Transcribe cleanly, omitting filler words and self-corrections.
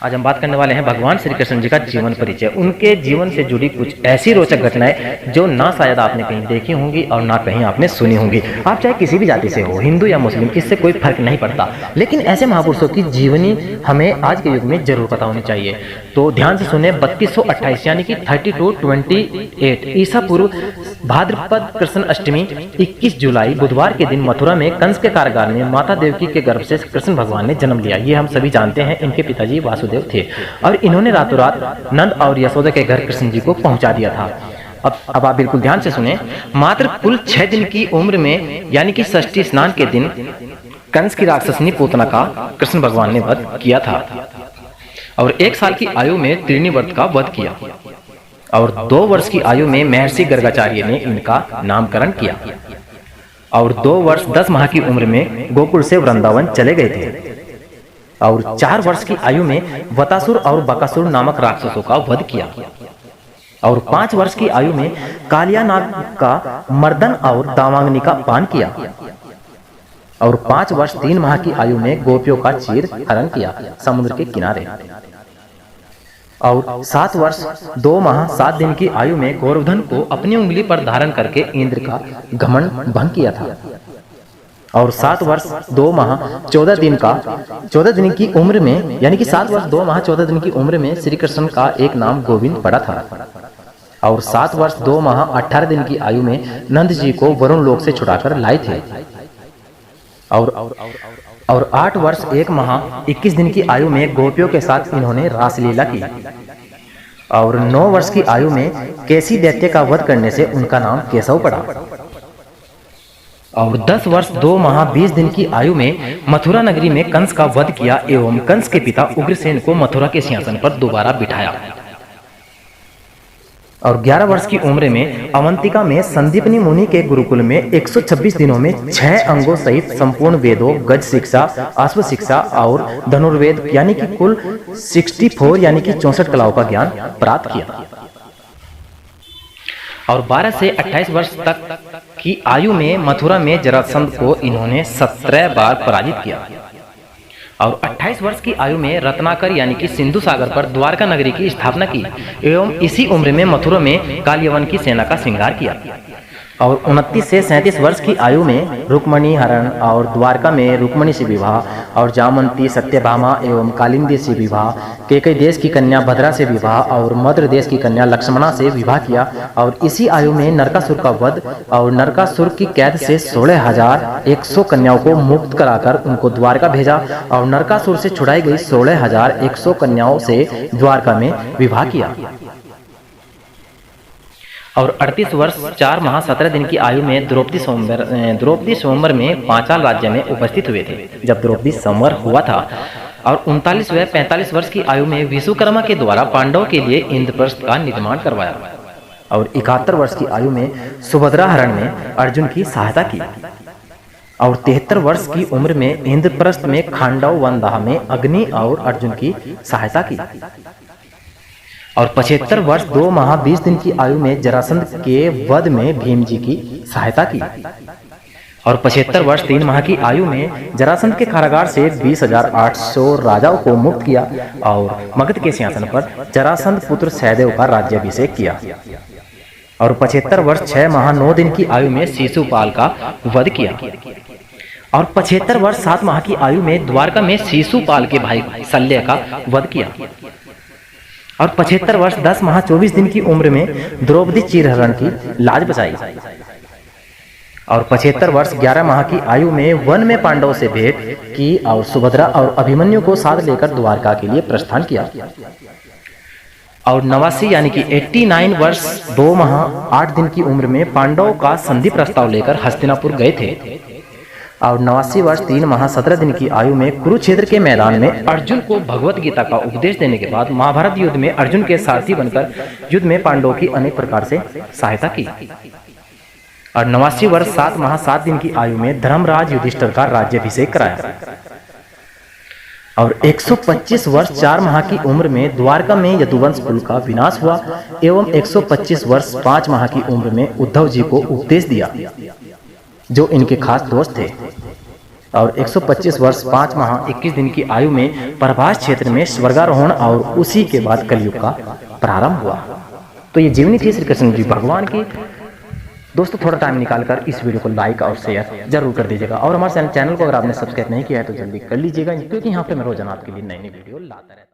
आज हम बात करने वाले हैं भगवान श्री कृष्ण जी का जीवन परिचय। उनके जीवन से जुड़ी कुछ ऐसी रोचक घटनाएं जो ना शायद आपने कहीं देखी होंगी और ना कहीं आपने सुनी होंगी। आप चाहे किसी भी जाति से हो, हिंदू या मुस्लिम, इससे कोई फर्क नहीं पड़ता, लेकिन ऐसे महापुरुषों की जीवनी हमें आज के युग में जरूर पता होनी चाहिए। तो ध्यान से सुने। 3228 यानी कि 3228 ईसा पूर्व भाद्रपद कृष्ण अष्टमी 21 जुलाई बुधवार के दिन मथुरा में कंस के कारागार में माता देवकी के गर्भ से कृष्ण भगवान ने जन्म लिया। ये हम सभी जानते हैं। इनके पिताजी वासुदेव थे और इन्होंने रातों रात नंद और यशोदा के घर कृष्ण जी को पहुंचा दिया था। अब आप बिल्कुल ध्यान से सुने। मात्र कुल 6 दिन की उम्र में यानी कि षष्ठी स्नान के दिन कंस की राक्षसनी पूतना का कृष्ण भगवान ने वध किया था और 1 साल की आयु में त्रिणी व्रत का वध किया और 2 वर्ष की आयु में महर्षि गर्गाचार्य ने इनका नामकरण किया और 2 वर्ष 10 माह की उम्र में गोकुल से वृंदावन चले गए थे और 4 वर्ष की आयु में वतासुर और बकासुर नामक राक्षसों का वध किया और 5 वर्ष की आयु में कालिया नाग का मर्दन और दावांगनी का पान किया और 5 वर्ष 3 माह की आयु में गोपियों का चीर हरण किया समुद्र के किनारे और 7 वर्ष 2 माह 7 दिन की आयु में गोवर्धन को अपनी उंगली पर धारण करके इंद्र का घमंड भंग किया था और 7 वर्ष 2 माह 14 दिन की उम्र में यानी कि 7 वर्ष 2 माह 14 दिन की उम्र में श्री कृष्ण का एक नाम गोविंद पड़ा था और 7 वर्ष 2 माह 18 दिन की आयु में नंद जी को वरुण लोक से छुड़ाकर लाए थे और 8 वर्ष 1 माह 21 दिन की आयु में गोपियों के साथ इन्होंने रासलीला की और 9 वर्ष की आयु में केसी दैत्य का वध करने से उनका नाम केशव पड़ा और 10 वर्ष 2 माह 20 दिन की आयु में मथुरा नगरी में कंस का वध किया एवं कंस के पिता उग्रसेन को मथुरा के सिंहासन पर दोबारा बिठाया और 11 वर्ष की उम्र में अवंतिका में संदीपनी मुनि के गुरुकुल में 126 दिनों में 6 अंगों सहित संपूर्ण वेदों, गज शिक्षा, अश्व शिक्षा और धनुर्वेद यानी कि कुल 64 यानी कि 64 कलाओं का ज्ञान प्राप्त किया और 12 से 28 वर्ष तक की आयु में मथुरा में जरासंध को इन्होंने 17 बार पराजित किया और 28 वर्ष की आयु में रत्नाकर यानी कि सिंधु सागर पर द्वारका नगरी की स्थापना की एवं इसी उम्र में मथुरा में कालियवन की सेना का श्रृंगार किया और 29 से 37 वर्ष की आयु में रुक्मणी हरण और द्वारका में रुक्मणी से विवाह और जामंती, सत्यभामा एवं कालिंदी से विवाह, केकई देश की कन्या भद्रा से विवाह और मद्र देश की कन्या लक्ष्मणा से विवाह किया और इसी आयु में नरकासुर का वध और नरकासुर की कैद से 16,100 कन्याओं को मुक्त कराकर उनको द्वारका भेजा और नरकासुर से छुड़ाई गई 16,100 कन्याओं से द्वारका में विवाह किया और 38 वर्ष 4 माह 17 दिन की आयु में द्रौपदी स्वयंवर में पांचाल राज्य में उपस्थित हुए थे जब द्रौपदी स्वयंवर हुआ था और 39 व 45 वर्ष की आयु में विश्वकर्मा के द्वारा पांडवों के लिए इंद्रप्रस्थ का निर्माण करवाया और 71 वर्ष की आयु में सुभद्रा हरण में अर्जुन की सहायता की और 73 वर्ष की उम्र में इंद्रप्रस्थ में खांडव वनदाह में अग्नि और अर्जुन की सहायता की और 75 वर्ष 2 माह 20 दिन की आयु में जरासंध के वध में भीम जी की सहायता की और 75 वर्ष 3 माह की आयु में जरासंध के कारागार से 20,800 राजाओं को मुक्त किया और मगध के सिंहासन पर जरासंध पुत्र सहदेव का राज्याभिषेक किया और 75 वर्ष 6 माह 9 दिन की आयु में शिशुपाल का वध किया और 75 वर्ष 7 माह की आयु में द्वारका में शिशुपाल के भाई शल्य का वध किया और 75 वर्ष 10 माह 24 दिन की उम्र में द्रौपदी चीरहरण की लाज बचाई और 75 वर्ष 11 माह की आयु में वन में पांडवों से भेंट की और सुभद्रा और अभिमन्यु को साथ लेकर द्वारका के लिए प्रस्थान किया और 89 यानी कि 89 वर्ष 2 माह 8 दिन की उम्र में पांडवों का संधि प्रस्ताव लेकर हस्तिनापुर गए थे और 89 वर्ष 3 माह 17 दिन की आयु में कुरुक्षेत्र के मैदान में अर्जुन को भगवत गीता का उपदेश देने के बाद महाभारत युद्ध में अर्जुन के सारथी बनकर युद्ध में पांडवों की अनेक प्रकार से सहायता की और 89 वर्ष 7 माह 7 दिन की आयु में धर्मराज युधिष्ठिर का राज्याभिषेक कराया और 125 वर्ष 4 माह की उम्र में द्वारका में यदुवंश कुल का विनाश हुआ एवं 125 वर्ष 5 माह की उम्र में उद्धव जी को उपदेश दिया जो इनके खास दोस्त थे और 125 वर्ष 5 माह 21 दिन की आयु में प्रभास क्षेत्र में स्वर्गारोहण और उसी के बाद कलयुग का प्रारंभ हुआ। तो ये जीवनी थी श्री कृष्ण जी भगवान की। दोस्तों थोड़ा टाइम निकालकर इस वीडियो को लाइक और शेयर जरूर कर दीजिएगा, और हमारे चैनल को अगर आपने सब्सक्राइब नहीं किया है तो जल्दी कर लीजिएगा, क्योंकि यहाँ पे मैं रोजाना आपके लिए नई नई वीडियो लाता रहता हूँ।